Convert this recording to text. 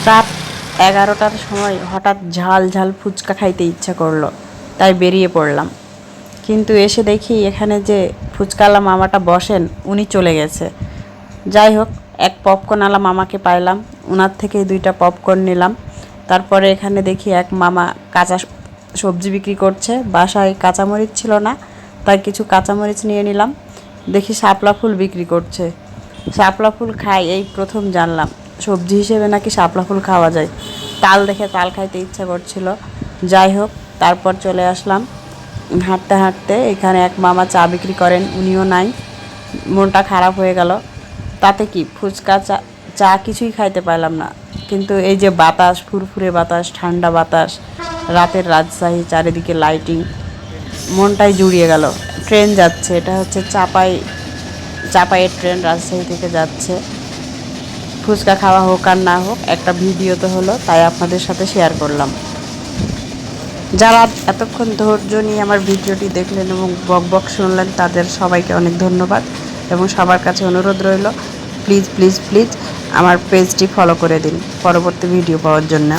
রাত 11টার সময় হঠাৎ ঝাল ঝাল ফুচকা খাইতে ইচ্ছা করলো, তাই বেরিয়ে পড়লাম। কিন্তু এসে দেখি এখানে যে ফুচকাওয়ালা মামাটা বসেন উনি চলে গেছে। যাই হোক, এক পপকর্নওয়ালা মামাকে পাইলাম, ওনার থেকেই 2টা পপকর্ন নিলাম। তারপরে এখানে দেখি এক মামা কাঁচা সবজি বিক্রি করছে, বাসায় কাঁচামরিচ ছিল না, তাই কিছু কাঁচামরিচ নিয়ে নিলাম। দেখি শাপলা ফুল বিক্রি করছে। শাপলা ফুল খাই এই প্রথম জানলাম সবজি হিসেবে নাকি শাপলা ফুল খাওয়া যায়। তাল দেখে তাল খাইতে ইচ্ছা করছিল। যাই হোক, তারপর চলে আসলাম হাঁটতে হাঁটতে। এখানে এক মামা চা বিক্রি করেন, উনিও নাই। মনটা খারাপ হয়ে গেল। তাতে কি, ফুচকা চা চা কিছুই খাইতে পারলাম না। কিন্তু এই যে বাতাস, ফুরফুরে বাতাস, ঠান্ডা বাতাস, রাতের রাজশাহী, চারিদিকে লাইটিং, মনটাই জুড়িয়ে গেল। ট্রেন যাচ্ছে, এটা হচ্ছে চাপাইয়ের ট্রেন, রাজশাহী থেকে যাচ্ছে। ফুচকা খাওয়া হোক আর না হোক, একটা ভিডিও তো হলো, তাই আপনাদের সাথে শেয়ার করলাম। যারা এতক্ষণ ধৈর্য নিয়ে আমার ভিডিওটি দেখলেন এবং বক বক শুনলেন, তাদের সবাইকে অনেক ধন্যবাদ। এবং সবার কাছে অনুরোধ রইল, প্লিজ প্লিজ প্লিজ আমার পেজটি ফলো করে দিন পরবর্তী ভিডিও পাওয়ার জন্য।